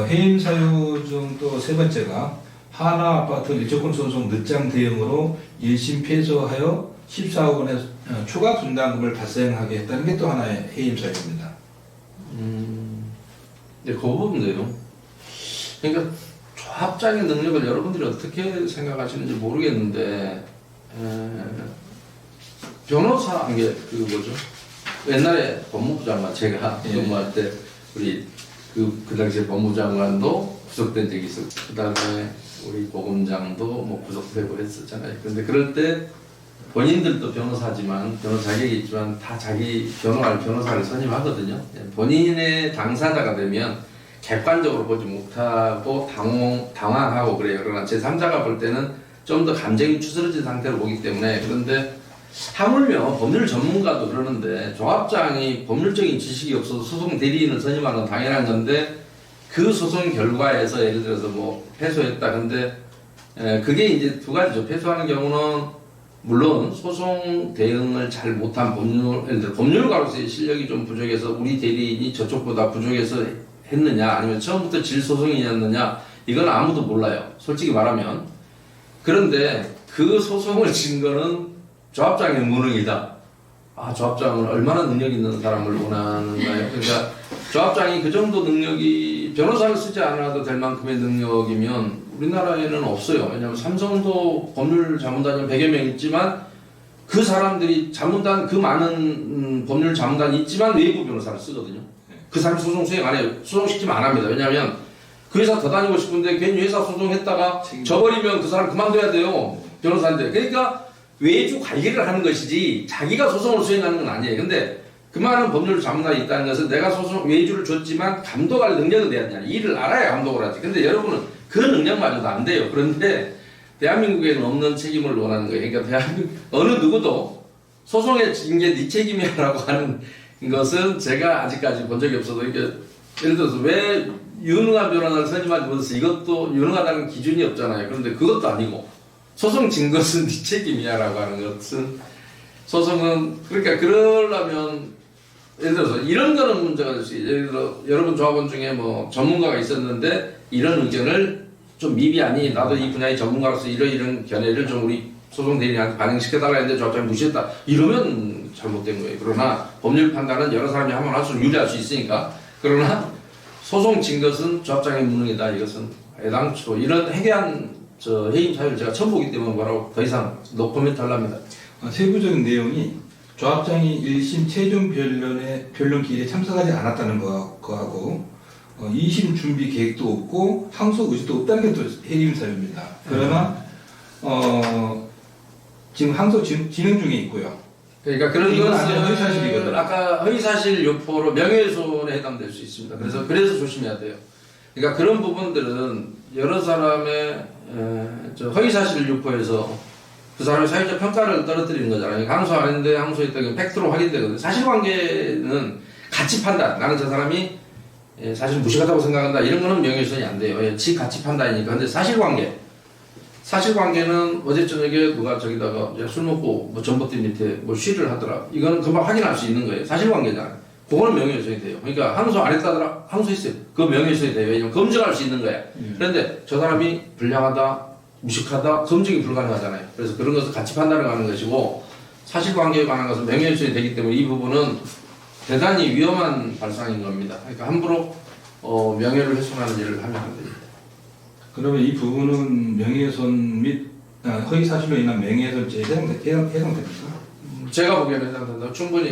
해임 사유 중 또 세 번째가 하나아파트 일조권 소송 늦장 대응으로 1심 패소하여 14억 원의 추가 분담금을 발생하게 했다는 게 또 하나의 해임 사유입니다. 네, 그 부분인데요. 그러니까 조합장의 능력을 여러분들이 어떻게 생각하시는지 모르겠는데 변호사 이게 그 뭐죠? 옛날에 법무부 장관 제가 근무할 때 우리 그 당시에 법무부 장관도 구속된 적이 있었고 그다음에 우리 보검장도 뭐 구속되고 했었잖아요. 그런데 그럴 때 본인들도 변호사지만 변호사 자격이 있지만 다 자기 변호할 변호사를 선임하거든요. 본인의 당사자가 되면 객관적으로 보지 못하고 당황하고 그래요. 그러나 제3자가 볼 때는 좀 더 감정이 추스러진 상태로 보기 때문에. 그런데 하물며 법률 전문가도 그러는데 조합장이 법률적인 지식이 없어서 소송 대리인을 선임하는 건 당연한 건데 그 소송 결과에서 예를 들어서 뭐 패소했다. 근데 그게 이제 두 가지죠. 패소하는 경우는 물론 소송 대응을 잘 못한 예를 들어 법률가로서의 실력이 좀 부족해서 우리 대리인이 저쪽보다 부족해서 했느냐 아니면 처음부터 질소송이었느냐 이건 아무도 몰라요. 솔직히 말하면. 그런데 그 소송을 진 거는 조합장의 무능이다. 아, 조합장은 얼마나 능력 있는 사람을 원하는가요? 그러니까 조합장이 그 정도 능력이 변호사를 쓰지 않아도 될 만큼의 능력이면 우리나라에는 없어요. 왜냐하면 삼성도 법률 자문단이 100여 명 있지만 그 사람들이 자문단 그 많은 법률 자문단이 있지만 외부 변호사를 쓰거든요. 그 사람 소송 수행 안 해요. 소송시키면 안 합니다. 왜냐하면 그 회사 더 다니고 싶은데 괜히 회사 소송했다가 져버리면 그 사람 그만둬야 돼요. 변호사인데. 그러니까 외주 관리를 하는 것이지 자기가 소송을 수행하는 건 아니에요. 근데 그 많은 법률 자문단이 있다는 것은 내가 소송 외주를 줬지만 감독할 능력은 돼야 되냐. 일을 알아야 감독을 하지. 근데 여러분은 그 능력마저도 안 돼요. 그런데 대한민국에는 없는 책임을 원하는 거예요. 그러니까 대한민국 어느 누구도 소송에 진 게 네 책임이야라고 하는 것은 제가 아직까지 본 적이 없어도 이게 예를 들어서 왜 유능한 변호사를 선임하지 못해서 이것도 유능하다는 기준이 없잖아요. 그런데 그것도 아니고 소송 진 것은 네 책임이야라고 하는 것은 소송은 그러니까 그러려면 예를 들어서 이런 거는 문제가 될 수 있어요. 예를 들어 여러분 조합원 중에 뭐 전문가가 있었는데 이런 의견을 좀 미비하니 나도 이 분야의 전문가로서 이런 견해를 좀 우리 소송 대리인한테 반영시켜달라 했는데 조합장이 무시했다. 이러면 잘못된 거예요. 그러나 법률 판단은 여러 사람이 한번 할수록 유리할 수 있으니까. 그러나 소송 진 것은 조합장의 무능이다. 이것은 애당초 이런 해괴한 해임 사유를 제가 처음 보기 때문에 뭐라고 더 이상 노코멘트 하랍니다. 세부적인 내용이 조합장이 1심 최종 변론 기일에 참석하지 않았다는 거하고 2심 준비 계획도 없고 항소 의지도 없다는 게 또 해임 사유입니다. 그러나 지금 항소 진행 중에 있고요. 그러니까 그런 것은 허위사실이거든요. 아까 허위사실 유포로 명예훼손에 해당될 수 있습니다. 그래서 조심해야 돼요. 그러니까 그런 부분들은 여러 사람의 허위사실 유포에서 그 사람의 사회적 평가를 떨어뜨리는 거잖아요. 항소 안 했는데 항소했다는 팩트로 확인되거든요. 사실관계는 가치 판단. 나는 저 사람이 사실 무식하다고 생각한다. 이런 거는 명예훼손이 안 돼요. 지 가치 판단이니까. 근데 사실관계는 어제 저녁에 누가 저기다가 술 먹고 뭐 전봇대 밑에 뭐 쉬를 하더라. 이거는 금방 확인할 수 있는 거예요. 사실관계잖아요. 그거는 명예훼손이 돼요. 그러니까 항소 안 했다더라. 항소했어요. 그거 명예훼손이 돼요. 왜냐면 검증할 수 있는 거예요. 그런데 저 사람이 불량하다, 무식하다, 검증이 불가능하잖아요. 그래서 그런 것을 가치 판단을 하는 것이고 사실관계에 관한 것은 명예훼손이 되기 때문에 이 부분은 대단히 위험한 발상인 겁니다. 그러니까 함부로 명예를 훼손하는 일을 하면 안 됩니다. 그러면 이 부분은 명예훼손 및 허위사실로 인한 명예훼손죄에 해당됩니까? 제가 보기에는 해당된다. 충분히.